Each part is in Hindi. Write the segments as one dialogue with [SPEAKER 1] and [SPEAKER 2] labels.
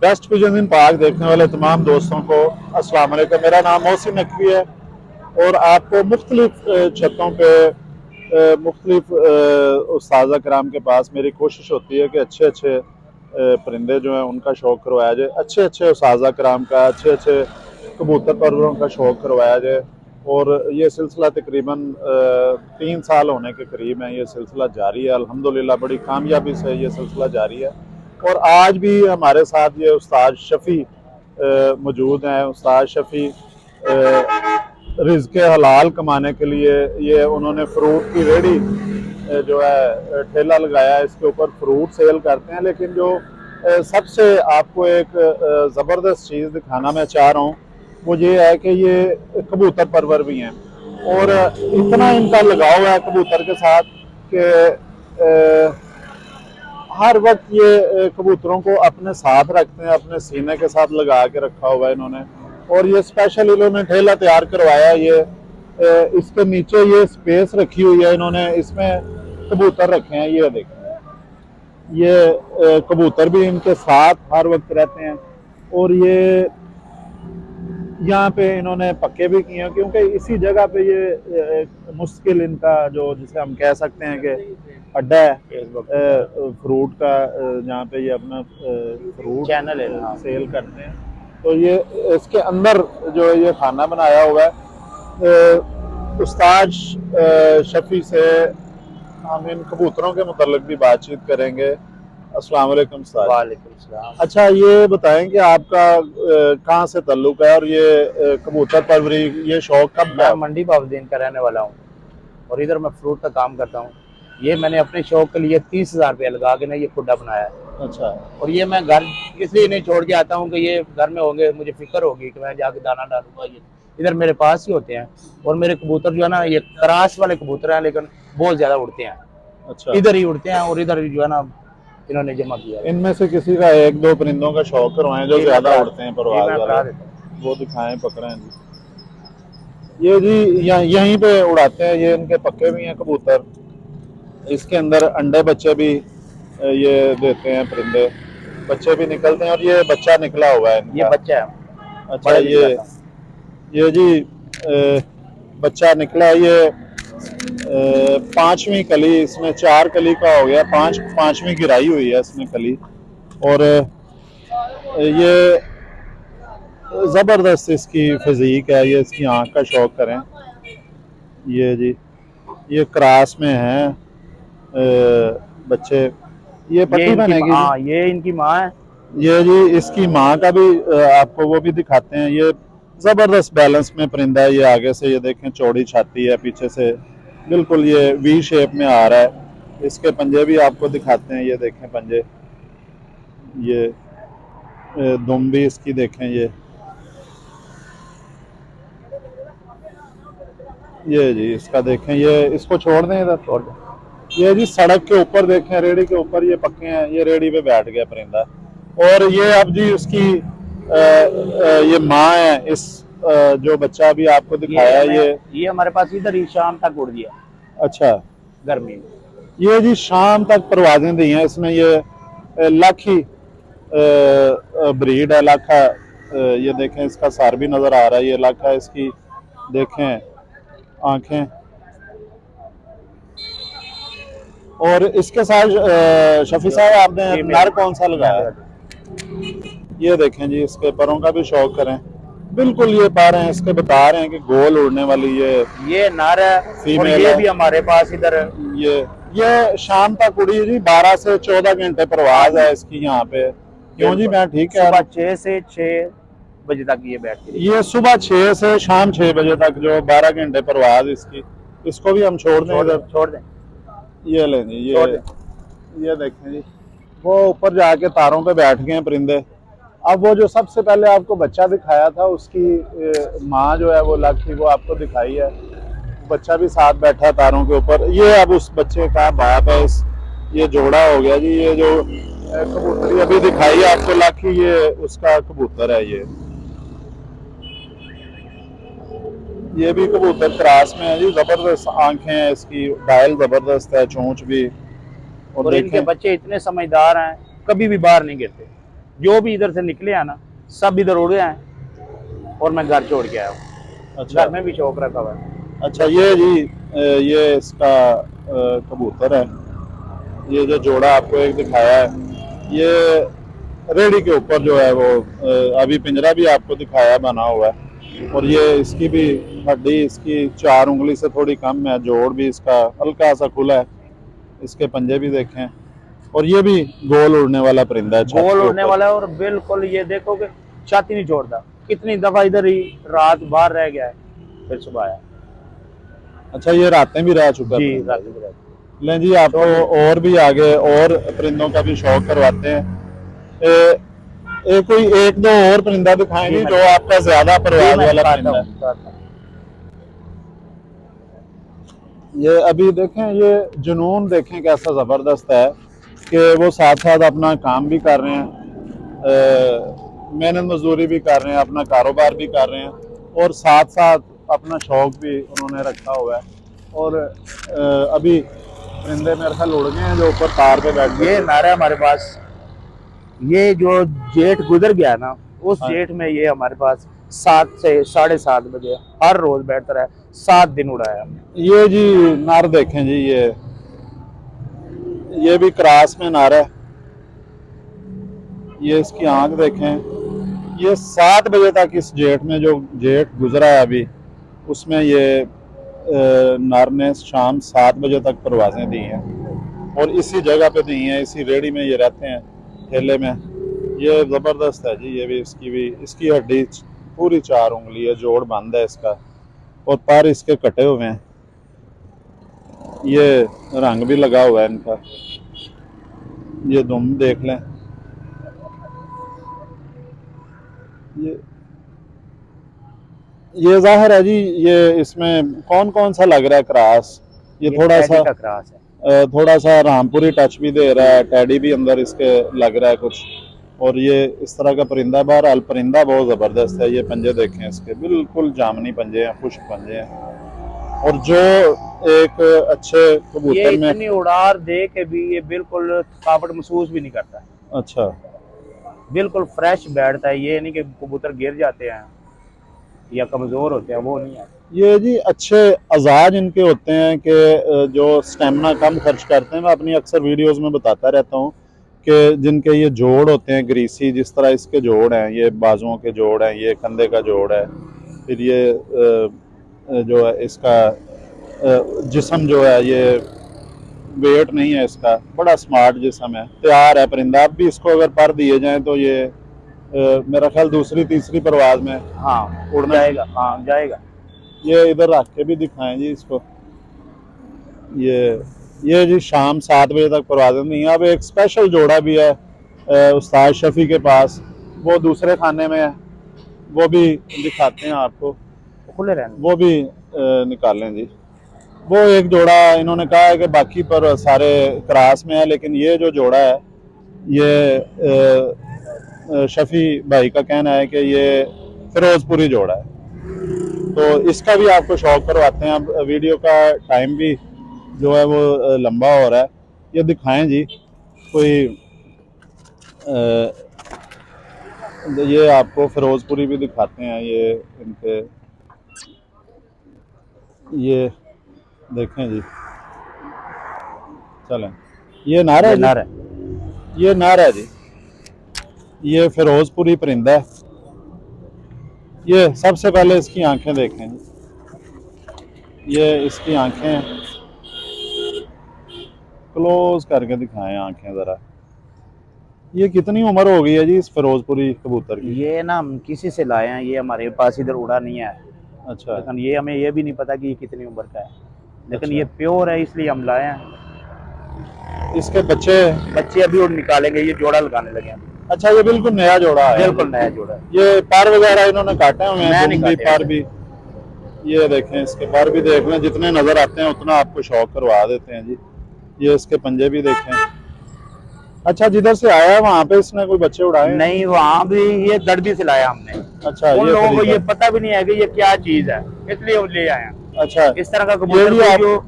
[SPEAKER 1] बेस्ट पिजन इन पाक देखने वाले तमाम दोस्तों को अस्सलाम वालेकुम। मेरा नाम मोहसिन नकवी है और आपको मुख्तलिफ छतों पे मुख्तलिफ उस्ताज़ा कराम के पास मेरी कोशिश होती है कि अच्छे अच्छे परिंदे जो हैं उनका शौक़ करवाया जाए, अच्छे अच्छे उस्ताज़ा कराम का, अच्छे अच्छे कबूतर परवरों का शौक़ करवाया जाए। और ये सिलसिला तकरीबन 3 साल होने के करीब है, ये सिलसिला जारी है। अल्हम्दुलिल्लाह बड़ी कामयाबी से ये सिलसिला जारी है। और आज भी हमारे साथ ये उस्ताद शफ़ी मौजूद हैं। उस्ताद शफ़ी रिज़्क़ हलाल कमाने के लिए ये उन्होंने फ्रूट की रेहड़ी जो है ठेला लगाया है, इसके ऊपर फ्रूट सेल करते हैं। लेकिन जो सबसे आपको एक ज़बरदस्त चीज़ दिखाना मैं चाह रहा हूँ वो ये है कि ये कबूतर परवर भी हैं और इतना इनका लगाव है कबूतर के साथ कि हर वक्त ये कबूतरों को अपने साथ रखते हैं, अपने सीने के साथ लगा के रखा हुआ है इन्होंने। और ये स्पेशल इन्होंने ठेला तैयार करवाया है। ये इसके नीचे ये स्पेस रखी हुई है इन्होंने, इसमें कबूतर रखे हैं। ये देखें, ये कबूतर भी इनके साथ हर वक्त रहते हैं। और ये यहाँ पे इन्होंने पक्के भी किए हैं क्योंकि इसी जगह पे ये मुश्किल इनका जो जिसे हम कह सकते हैं कि अड्डा है फ्रूट का, जहाँ पे ये अपना फ्रूट
[SPEAKER 2] चैनल है
[SPEAKER 1] सेल करते हैं। तो ये इसके अंदर जो ये खाना बनाया हुआ है। उस्ताद शफ़ी से हम इन कबूतरों के मुतल्लिक भी बातचीत करेंगे। अस्सलाम वालेकुम उस्ताद।
[SPEAKER 2] वालेकुम सलाम।
[SPEAKER 1] अच्छा, ये बताएं कि आपका कहाँ से ताल्लुक़ है और ये कबूतर परवरी ये शौक़ कब
[SPEAKER 2] मैं
[SPEAKER 1] का?
[SPEAKER 2] मंडी बाउद्दीन का रहने वाला हूँ और इधर मैं फ्रूट का काम करता हूँ। ये मैंने अपने शौक के लिए 30,000 रुपया लगा के ना ये खुड्डा बनाया है।
[SPEAKER 1] अच्छा
[SPEAKER 2] और ये मैं घर इसलिए नहीं छोड़ के आता हूँ कि ये घर में होंगे, मुझे फिक्र होगी कि मैं जाके दाना डालूंगा। ये इधर मेरे पास ही होते हैं और मेरे कबूतर जो है ना ये क्रास वाले कबूतर हैं, लेकिन बहुत ज्यादा उड़ते हैं।
[SPEAKER 1] अच्छा,
[SPEAKER 2] इधर ही उड़ते हैं और इधर जो है ना इन्होंने जमा किया है।
[SPEAKER 1] इनमें से किसी का एक दो परिंदों का शौक़ करवाएं जो
[SPEAKER 2] ये
[SPEAKER 1] ज़्यादा
[SPEAKER 2] मैं
[SPEAKER 1] उड़ते हैं परवाज़
[SPEAKER 2] करा
[SPEAKER 1] वाले,
[SPEAKER 2] देता हूँ।
[SPEAKER 1] वो दिखाएं, पकड़ें जी। ये जी यहीं पे उड़ाते हैं। ये इनके पक्के भी हैं कबूतर। इसके अंदर अंडे बच्चे भी ये देते हैं परिंदे, बच्चे भी निकलते हैं और ये बच्चा निकला हुआ है
[SPEAKER 2] ये
[SPEAKER 1] इनका।
[SPEAKER 2] बच्चा है,
[SPEAKER 1] अच्छा,
[SPEAKER 2] बड़े दिन जाता हूँ।
[SPEAKER 1] ये जी बच्चा निकला है। ये 5वीं कली, इसमें 4 कली का हो गया, 5वीं गिराई हुई है इसमें कली। और ये ज़बरदस्त इसकी फिज़ीक है। ये इसकी आँख का शौक़ करें। ये जी ये क्रास में हैं बच्चे। ये
[SPEAKER 2] ये
[SPEAKER 1] पट्टी
[SPEAKER 2] इनकी
[SPEAKER 1] बनेगी जी।
[SPEAKER 2] हाँ, ये इनकी माँ है।
[SPEAKER 1] ये जी इसकी माँ का भी आपको वो भी दिखाते हैं। ये ज़बरदस्त बैलेंस में परिंदा है। ये आगे से ये देखें चौड़ी छाती है, पीछे से बिल्कुल ये वी शेप में आ रहा है। इसके पंजे भी आपको दिखाते हैं। ये देखें पंजे, ये दुम भी इसकी देखें। ये जी इसका देखें, ये इसको छोड़ दें इधर।
[SPEAKER 2] छोड़ दे।
[SPEAKER 1] ये जी सड़क के ऊपर देखें, रेहड़ी के ऊपर ये पक्के हैं। ये रेहड़ी पे बैठ गया परिंदा। और ये अब जी उसकी ये माँ है। इस जो बच्चा अभी आपको दिखाया
[SPEAKER 2] ये हमारे पास इधर ही शाम तक उड़ दिया
[SPEAKER 1] अच्छा,
[SPEAKER 2] गर्मी में।
[SPEAKER 1] ये जी शाम तक परवाजें दी हैं इसमें। ये लाखी ब्रीड है, लाखा। ये देखें इसका सर भी नजर आ रहा है। ये लाखा इसकी देखें आंखें। और इसके साथ शफी साहब आपने नर कौन सा लगाया? ये देखें जी इसके परों का भी शौक करें। बिल्कुल ये पा रहे हैं, इसके बता रहे हैं कि गोल उड़ने वाली
[SPEAKER 2] ये नर है और
[SPEAKER 1] फीमेल
[SPEAKER 2] ये
[SPEAKER 1] है।
[SPEAKER 2] भी हमारे पास इधर
[SPEAKER 1] ये शाम तक उड़ी जी। 12 से 14 घंटे परवाज है इसकी यहाँ पे। क्यों जी, मैं ठीक है?
[SPEAKER 2] सुबह 6 से 6 बजे तक ये बैठती है।
[SPEAKER 1] ये सुबह 6 से शाम 6 बजे तक जो 12 घंटे परवाज इसकी। इसको भी हम छोड़ दें इधर?
[SPEAKER 2] छोड़ दें।
[SPEAKER 1] ये लें जी, ये देखें जी वो ऊपर जाके तारों पे बैठ गए हैं परिंदे। अब वो जो सबसे पहले आपको बच्चा दिखाया था उसकी माँ जो है वो लाखी, वो आपको दिखाई है। बच्चा भी साथ बैठा तारों के ऊपर। ये अब उस बच्चे का बाप है। ये जोड़ा हो गया जी। ये जो कबूतरी अभी दिखाई है आपको लाखी, ये उसका कबूतर है। ये भी कबूतर क्रास में है जी। जबरदस्त आंखें हैं इसकी, डायल जबरदस्त है, चोंच भी।
[SPEAKER 2] और इनके बच्चे इतने समझदार हैं, कभी भी बाहर नहीं गिरते। जो भी इधर से निकले हैं ना, सब इधर उड़ गए हैं और मैं घर छोड़ के आया हूँ।
[SPEAKER 1] अच्छा
[SPEAKER 2] घर में भी शौक रखा हुआ है।
[SPEAKER 1] अच्छा, ये जी ये इसका कबूतर है। ये जो जोड़ा आपको एक दिखाया है, ये रेडी के ऊपर जो है वो अभी पिंजरा भी आपको दिखाया बना हुआ है। और ये इसकी भी हड्डी इसकी 4 उंगली से थोड़ी कम है, जोड़ भी इसका हल्का सा खुला है, इसके पंजे भी देखें। और ये भी गोल उड़ने वाला परिंदा है, छत
[SPEAKER 2] गोल
[SPEAKER 1] के
[SPEAKER 2] उड़ने
[SPEAKER 1] ऊपर।
[SPEAKER 2] वाला है और बिल्कुल ये देखोगे छाती नहीं छोड़ता। कितनी दफा इधर ही रात बाहर रह गया है, फिर सुबह आया।
[SPEAKER 1] अच्छा, ये रातें भी रह चुका
[SPEAKER 2] जी
[SPEAKER 1] परिंदा
[SPEAKER 2] रात
[SPEAKER 1] जी।
[SPEAKER 2] भी रहता।
[SPEAKER 1] लें जी, आपको और भी आगे और परिंदों का भी शौक करवाते हैं। कोई एक दो और परिंदा दिखाएंगे
[SPEAKER 2] जी,
[SPEAKER 1] जो आपका ज्यादा
[SPEAKER 2] जी
[SPEAKER 1] परवाज
[SPEAKER 2] मैं
[SPEAKER 1] वाला
[SPEAKER 2] दिखाता
[SPEAKER 1] परिंदा
[SPEAKER 2] हूँ,
[SPEAKER 1] है।
[SPEAKER 2] दिखाता हूँ।
[SPEAKER 1] ये अभी देखें, ये जुनून देखें कैसा जबरदस्त है कि वो साथ साथ अपना काम भी कर रहे हैं, मेहनत मजदूरी भी कर रहे हैं, अपना कारोबार भी कर रहे हैं, और साथ साथ अपना शौक भी उन्होंने रखा हुआ है। और अभी परिंदे मेरे ख्याल उड़ गए हैं जो ऊपर तार पे बैठे
[SPEAKER 2] ये
[SPEAKER 1] थे।
[SPEAKER 2] नारा है हमारे पास। ये जो जेठ गुजर गया ना, उस
[SPEAKER 1] हाँ,
[SPEAKER 2] जेठ में ये हमारे पास 7 से 7:30 बजे हर रोज बैठता है। 7 दिन उड़ाया हमने।
[SPEAKER 1] ये जी नर देखें जी, ये भी क्रास में नर है। ये इसकी आंख देखें। ये 7 बजे तक इस जेठ में, जो जेठ गुजरा है अभी, उसमें ये नर ने शाम 7 बजे तक परवाजें दी हैं और इसी जगह पे दी हैं, इसी रेड़ी में ये रहते हैं, ठेले में। ये ज़बरदस्त है जी। ये भी इसकी हड्डी पूरी 4 उंगली है, जोड़ बंद है इसका, और पैर इसके कटे हुए हैं। ये रंग भी लगा हुआ है इनका। ये दुम देख लें। ये जाहिर है जी, ये इसमें कौन कौन सा लग रहा है क्रॉस। ये थोड़ा
[SPEAKER 2] टैडी
[SPEAKER 1] सा
[SPEAKER 2] का क्रास है।
[SPEAKER 1] थोड़ा सा रामपुरी टच भी दे रहा है, टैडी भी अंदर इसके लग रहा है कुछ। और ये इस तरह का परिंदा, बहरहाल परिंदा बहुत ज़बरदस्त है। ये पंजे देखें इसके, बिल्कुल जामनी पंजे हैं, खुश्क पंजे हैं। और जो एक अच्छे
[SPEAKER 2] ये
[SPEAKER 1] कबूतर में,
[SPEAKER 2] इतनी उड़ार दे के भी ये बिल्कुल थकावट महसूस भी नहीं करता।
[SPEAKER 1] अच्छा,
[SPEAKER 2] बिल्कुल फ्रेश बैठता है। ये नहीं कि कबूतर गिर जाते हैं या कमजोर होते हैं, वो नहीं है।
[SPEAKER 1] ये जी अच्छे अजाज इनके होते हैं कि जो स्टेमिना कम खर्च करते हैं। मैं अपनी अक्सर वीडियोस में बताता रहता हूँ कि जिनके ये जोड़ होते हैं ग्रीसी, जिस तरह इसके जोड़ हैं, ये बाजुओं के जोड़ हैं, ये कंधे का जोड़ है, फिर ये जो है इसका जिस्म जो है, ये वेट नहीं है इसका, बड़ा स्मार्ट जिस्म है, तैयार है परिंदा। अब भी इसको अगर पर दिए जाएं तो ये मेरा ख्याल दूसरी तीसरी परवाज में
[SPEAKER 2] हाँ
[SPEAKER 1] उड़ना
[SPEAKER 2] जाएगा, हाँ जाएगा।
[SPEAKER 1] ये इधर रख के भी दिखाएं जी इसको। ये जी शाम 7 बजे तक परवाज़ें नहीं है। अब एक स्पेशल जोड़ा भी है उस्ताद शफी के पास, वो दूसरे खाने में है, वो भी दिखाते हैं आपको।
[SPEAKER 2] खुले रहने।
[SPEAKER 1] वो भी निकालें जी। वो एक जोड़ा इन्होंने कहा है कि बाकी पर सारे क्रास में है, लेकिन ये जो जोड़ा है, ये शफी भाई का कहना है कि ये फिरोजपुरी जोड़ा है। तो इसका भी आपको शौक करवाते हैं। अब वीडियो का टाइम भी जो है वो लंबा हो रहा है, ये दिखाएं जी कोई। ये आपको फिरोजपुरी भी दिखाते हैं। ये इनके, ये देखें जी, चलें। ये नारा है जी,
[SPEAKER 2] नर है।
[SPEAKER 1] ये नारा है जी। ये फिरोजपुरी परिंदा है। ये सबसे पहले इसकी आंखें देखें जी। ये इसकी आंखें क्लोज करके दिखाएं, आंखें जरा। ये कितनी उम्र हो गई है जी इस फिरोजपुरी कबूतर की?
[SPEAKER 2] ये ना हम किसी से लाए हैं, ये हमारे पास इधर उड़ा नहीं है।
[SPEAKER 1] अच्छा,
[SPEAKER 2] लेकिन ये हमें ये भी नहीं पता कि ये कितनी उम्र का है, लेकिन
[SPEAKER 1] अच्छा।
[SPEAKER 2] ये प्योर है इसलिए हम लाए हैं।
[SPEAKER 1] इसके बच्चे,
[SPEAKER 2] बच्चे अभी और निकालेंगे, ये जोड़ा लगाने लगे हैं।
[SPEAKER 1] अच्छा, ये बिल्कुल नया जोड़ा है।
[SPEAKER 2] बिल्कुल नया जोड़ा है।
[SPEAKER 1] ये पर वगैरह इन्होंने काटे हुए हैं,
[SPEAKER 2] मैं नहीं
[SPEAKER 1] दुम भी,
[SPEAKER 2] काटे
[SPEAKER 1] पर भी। ये देखें, इसके पर भी देख लें, जितने नजर आते हैं उतना आपको शौक करवा देते हैं जी। ये इसके पंजे भी देखें। अच्छा, जिधर से आया है वहां पे इसने कोई बच्चे उड़ाए हैं?
[SPEAKER 2] नहीं, वहाँ भी ये दर्दी से लाया हमने।
[SPEAKER 1] अच्छा,
[SPEAKER 2] उन लोगों को
[SPEAKER 1] तरीका।
[SPEAKER 2] ये पता भी नहीं है कि ये क्या चीज है, इसलिए वो ले आए हैं।
[SPEAKER 1] अच्छा,
[SPEAKER 2] इस तरह का
[SPEAKER 1] ये
[SPEAKER 2] कबूतर
[SPEAKER 1] भी
[SPEAKER 2] कोई
[SPEAKER 1] आप,
[SPEAKER 2] जो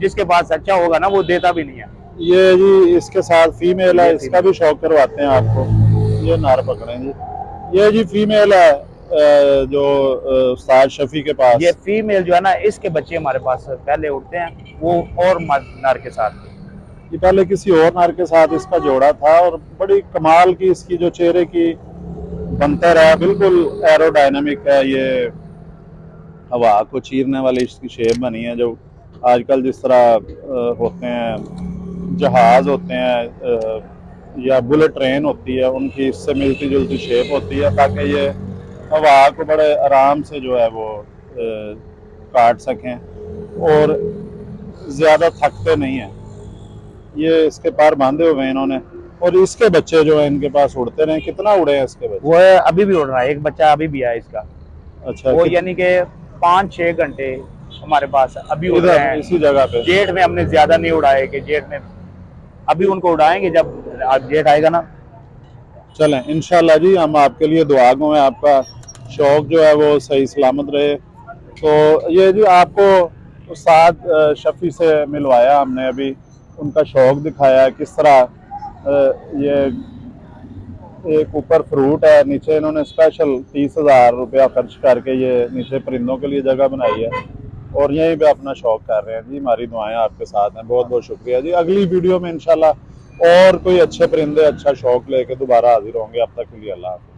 [SPEAKER 2] जिसके पास अच्छा होगा ना, वो देता भी नहीं है।
[SPEAKER 1] ये जी इसके साथ फीमेल है,
[SPEAKER 2] ये
[SPEAKER 1] इसका भी शौक करवाते हैं आपको। ये नार पकड़े जी, ये जी फीमेल है जो उस्ताद शफी के पास।
[SPEAKER 2] ये फीमेल जो है ना, इसके बच्चे हमारे पास पहले उड़ते हैं, वो और नर के साथ।
[SPEAKER 1] ये पहले किसी और नर के साथ इसका जोड़ा था और बड़ी कमाल की इसकी जो चेहरे की बनतर है, बिल्कुल एरोडायनामिक है। ये हवा को चीरने वाली इसकी शेप बनी है, जो आजकल जिस तरह होते हैं जहाज होते हैं या बुलेट ट्रेन होती है, उनकी इससे मिलती जुलती शेप होती है, ताकि ये हवा को बड़े आराम से जो है वो काट सकें और ज़्यादा थकते नहीं हैं। ये इसके पार बांधे हुए हैं इन्होंने, और इसके बच्चे जो है इनके पास उड़ते रहे। कितना उड़े हैं इसके बच्चे?
[SPEAKER 2] वो अभी भी उड़ रहा है, एक बच्चा अभी भी है इसका।
[SPEAKER 1] अच्छा,
[SPEAKER 2] वो यानी कि 5-6 घंटे हमारे पास अभी उड़ रहे हैं
[SPEAKER 1] इसी जगह पे।
[SPEAKER 2] जेठ में हमने ज्यादा नहीं उड़ाए कि जेठ में, अभी उनको उड़ाएंगे जब जेठ आएगा ना।
[SPEAKER 1] चलें इंशाल्लाह जी, हम आपके लिए दुआ गो हैं, आपका शौक जो है वो सही सलामत रहे। तो ये जी आपको उस्ताद शफी से मिलवाया हमने, अभी उनका शौक दिखाया किस तरह ये एक ऊपर फ्रूट है, नीचे इन्होंने स्पेशल 30,000 रुपया खर्च करके ये नीचे परिंदों के लिए जगह बनाई है और यहीं पे अपना शौक कर रहे हैं जी। हमारी दुआएं आपके साथ हैं, बहुत बहुत शुक्रिया जी। अगली वीडियो में इंशाल्लाह और कोई अच्छे परिंदे, अच्छा शौक लेके दोबारा हाजिर होंगे। अब तक के लिए अल्लाह हाफ़िज़।